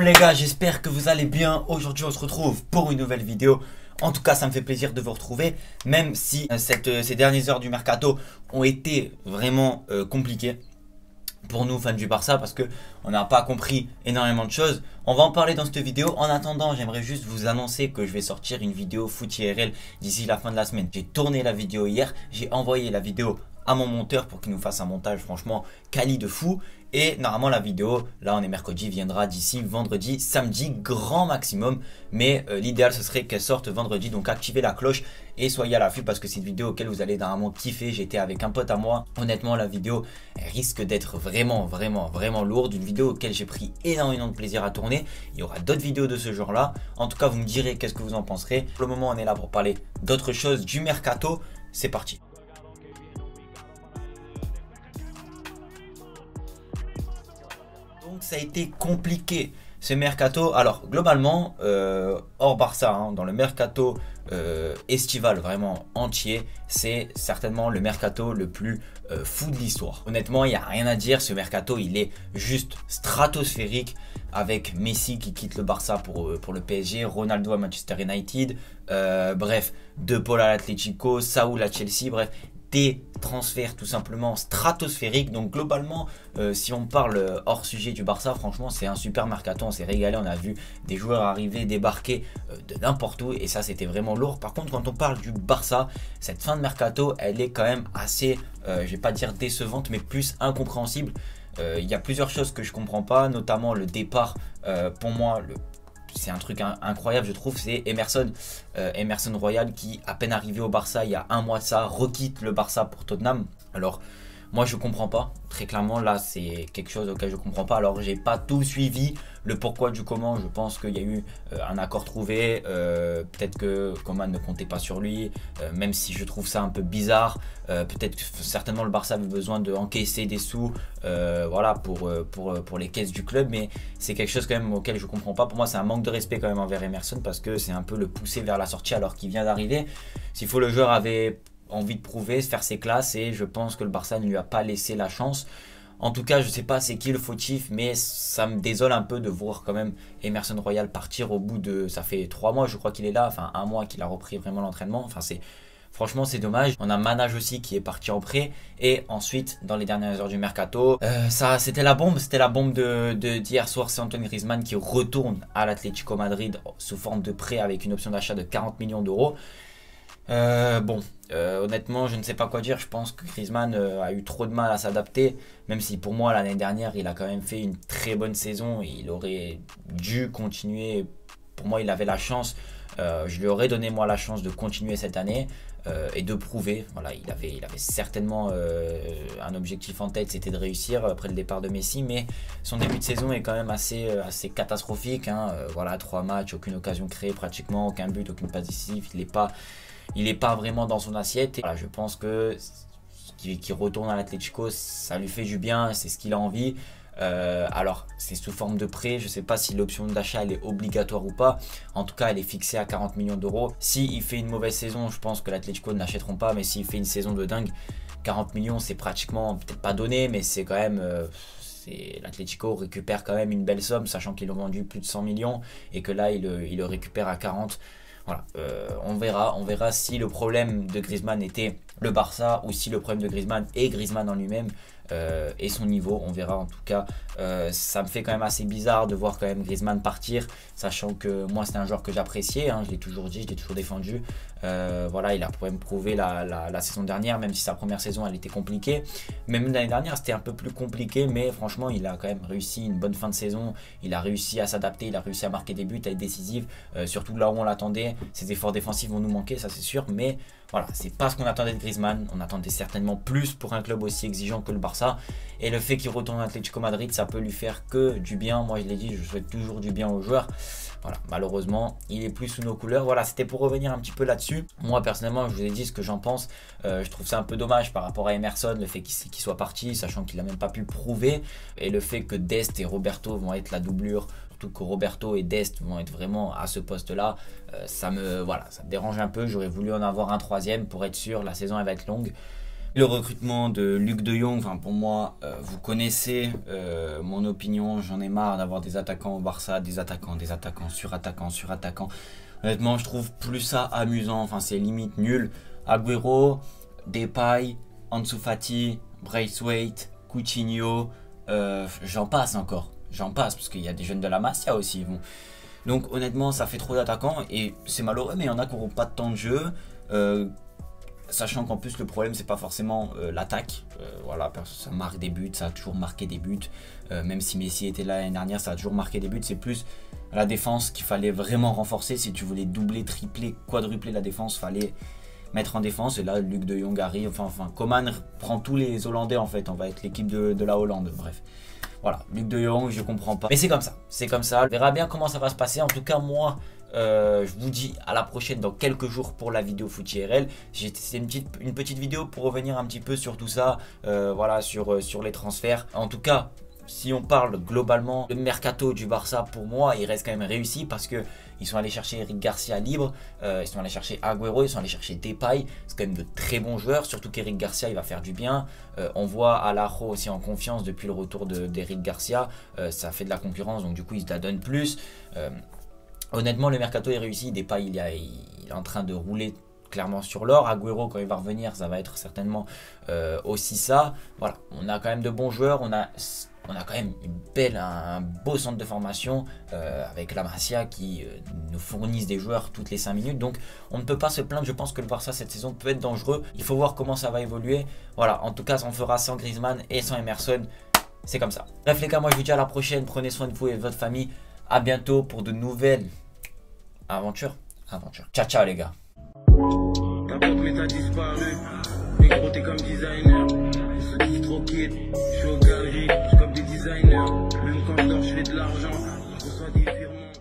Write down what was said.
Les gars, j'espère que vous allez bien. Aujourd'hui on se retrouve pour une nouvelle vidéo. En tout cas ça me fait plaisir de vous retrouver. Même si ces dernières heures du mercato ont été vraiment compliquées pour nous fans du Barça, parce que on n'a pas compris énormément de choses. On va en parler dans cette vidéo. En attendant, j'aimerais juste vous annoncer que je vais sortir une vidéo foot IRL d'ici la fin de la semaine. J'ai tourné la vidéo hier, j'ai envoyé la vidéo à mon monteur pour qu'il nous fasse un montage franchement quali de fou. Et normalement la vidéo, là on est mercredi, viendra d'ici vendredi, samedi grand maximum. Mais l'idéal ce serait qu'elle sorte vendredi. Donc activez la cloche et soyez à l'affût parce que c'est une vidéo auquel vous allez normalement kiffer. J'étais avec un pote à moi. Honnêtement la vidéo elle risque d'être vraiment lourde. Une vidéo auquel j'ai pris énormément de plaisir à tourner. Il y aura d'autres vidéos de ce genre là. En tout cas vous me direz qu'est-ce que vous en penserez. Pour le moment on est là pour parler d'autres choses, du mercato. C'est parti. Donc ça a été compliqué ce mercato. Alors globalement, hors Barça, hein, dans le mercato estival vraiment entier, c'est certainement le mercato le plus fou de l'histoire. Honnêtement, il n'y a rien à dire. Ce mercato, il est juste stratosphérique, avec Messi qui quitte le Barça pour le PSG, Ronaldo à Manchester United, bref, De Paul à l'Atlético, Saúl à Chelsea, bref. Des transferts tout simplement stratosphériques. Donc globalement si on parle hors sujet du Barça, franchement c'est un super mercato, on s'est régalé, on a vu des joueurs arriver, débarquer de n'importe où et ça c'était vraiment lourd. Par contre quand on parle du Barça, cette fin de mercato elle est quand même assez, je vais pas dire décevante mais plus incompréhensible. Il y a plusieurs choses que je comprends pas, notamment le départ, pour moi c'est un truc incroyable je trouve, c'est Emerson Royal qui, à peine arrivé au Barça il y a un mois de ça, requitte le Barça pour Tottenham. Alors moi je comprends pas, très clairement là c'est quelque chose auquel je comprends pas. Alors j'ai pas tout suivi, le pourquoi du comment, je pense qu'il y a eu un accord trouvé, peut-être que Coman ne comptait pas sur lui, même si je trouve ça un peu bizarre, peut-être que certainement le Barça avait besoin de encaisser des sous, voilà pour les caisses du club, mais c'est quelque chose quand même auquel je comprends pas. Pour moi c'est un manque de respect quand même envers Emerson parce que c'est un peu le pousser vers la sortie alors qu'il vient d'arriver. S'il faut, le joueur avait envie de prouver, se faire ses classes et je pense que le Barça ne lui a pas laissé la chance. En tout cas je sais pas c'est qui le fautif, mais ça me désole un peu de voir quand même Emerson Royal partir au bout de, ça fait 3 mois je crois qu'il est là, enfin un mois qu'il a repris vraiment l'entraînement, enfin c'est franchement c'est dommage. On a Manage aussi qui est parti en prêt. Et ensuite dans les dernières heures du mercato, ça c'était la bombe d'hier soir. C'est Antoine Griezmann qui retourne à l'Atlético Madrid sous forme de prêt avec une option d'achat de 40 millions d'euros. Honnêtement je ne sais pas quoi dire. Je pense que Griezmann a eu trop de mal à s'adapter, même si pour moi l'année dernière il a quand même fait une très bonne saison et il aurait dû continuer. Pour moi il avait la chance, je lui aurais donné moi la chance de continuer cette année et de prouver. Voilà, il avait certainement un objectif en tête, c'était de réussir après le départ de Messi, mais son début de saison est quand même assez catastrophique, hein. Voilà, 3 matchs, aucune occasion créée pratiquement, aucun but, aucune passe décisive. Il est pas vraiment dans son assiette. Et voilà, je pense que qu'il retourne à l'Atlético, ça lui fait du bien, c'est ce qu'il a envie. Alors c'est sous forme de prêt, je sais pas si l'option d'achat elle est obligatoire ou pas. En tout cas elle est fixée à 40 millions d'euros. S'il fait une mauvaise saison, je pense que l'Atlético n'achèteront pas, mais s'il fait une saison de dingue, 40 millions c'est pratiquement, peut-être pas donné, mais c'est quand même l'Atlético récupère quand même une belle somme, sachant qu'ils l'ont vendu plus de 100 millions et que là il le récupère à 40. Voilà, on verra si le problème de Griezmann était le Barça ou si le problème de Griezmann est Griezmann en lui-même et son niveau. On verra. En tout cas ça me fait quand même assez bizarre de voir quand même Griezmann partir, sachant que moi c'est un joueur que j'appréciais, hein, je l'ai toujours dit, je l'ai toujours défendu. Voilà, il a quand même prouvé la saison dernière, même si sa première saison elle était compliquée. Même l'année dernière c'était un peu plus compliqué, mais franchement il a quand même réussi une bonne fin de saison. Il a réussi à s'adapter, il a réussi à marquer des buts, à être décisif, surtout là où on l'attendait. Ses efforts défensifs vont nous manquer, ça c'est sûr, mais voilà, c'est pas ce qu'on attendait de Griezmann. On attendait certainement plus pour un club aussi exigeant que le Barça. Et le fait qu'il retourne à l'Atlético Madrid, ça peut lui faire que du bien. Moi je l'ai dit, je souhaite toujours du bien aux joueurs. Voilà, malheureusement il est plus sous nos couleurs. Voilà, c'était pour revenir un petit peu là-dessus. Moi personnellement je vous ai dit ce que j'en pense. Je trouve ça un peu dommage par rapport à Emerson, le fait qu'il soit parti, sachant qu'il n'a même pas pu prouver. Et le fait que Dest et Roberto vont être la doublure, que Roberto et Dest vont être vraiment à ce poste là, ça me dérange un peu. J'aurais voulu en avoir un troisième pour être sûr, la saison elle va être longue. Le recrutement de Luc de Jong, enfin pour moi, vous connaissez mon opinion, j'en ai marre d'avoir des attaquants au Barça, des attaquants, surattaquants. Honnêtement, je trouve plus ça amusant, enfin c'est limite nul. Agüero, Depay, Ansu Fati, Braithwaite, Coutinho, j'en passe encore. J'en passe parce qu'il y a des jeunes de la Masia aussi. Bon. Donc honnêtement, ça fait trop d'attaquants et c'est malheureux, mais il y en a qui n'auront pas de temps de jeu. Sachant qu'en plus le problème c'est pas forcément l'attaque, voilà, ça marque des buts, ça a toujours marqué des buts, même si Messi était là l'année dernière, ça a toujours marqué des buts, c'est plus la défense qu'il fallait vraiment renforcer. Si tu voulais doubler, tripler, quadrupler la défense, fallait mettre en défense. Et là Luc de Jong arrive, enfin Coman prend tous les Hollandais en fait, on va être l'équipe de la Hollande, bref. Voilà, Luc de Jong, je comprends pas. Mais c'est comme ça. On verra bien comment ça va se passer. En tout cas, moi, je vous dis à la prochaine dans quelques jours pour la vidéo Foot IRL. C'est une petite vidéo pour revenir un petit peu sur tout ça, voilà, sur les transferts. En tout cas, si on parle globalement, le mercato du Barça, pour moi, il reste quand même réussi parce que ils sont allés chercher Eric Garcia libre, ils sont allés chercher Agüero, ils sont allés chercher Depay. C'est quand même de très bons joueurs, surtout qu'Eric Garcia, il va faire du bien. On voit Alajo aussi en confiance depuis le retour d'Eric Garcia. Ça fait de la concurrence, donc du coup, il se la donne plus. Honnêtement, le mercato est réussi. Depay, il est en train de rouler clairement sur l'or. Agüero, quand il va revenir, ça va être certainement aussi ça. Voilà, on a quand même de bons joueurs. On a quand même un beau centre de formation avec la Masia qui nous fournissent des joueurs toutes les 5 minutes. Donc on ne peut pas se plaindre. Je pense que le Barça cette saison peut être dangereux. Il faut voir comment ça va évoluer. Voilà, en tout cas, on fera sans Griezmann et sans Emerson. C'est comme ça. Bref les gars, moi je vous dis à la prochaine. Prenez soin de vous et de votre famille. À bientôt pour de nouvelles aventures. Ciao, ciao les gars. Ta pote mais t'as disparu. Les gros t'es comme designer. Ils se disent trop kid. Je suis au galerie, je suis comme des designers. Même quand je dors je fais de l'argent. Je reçois des virements.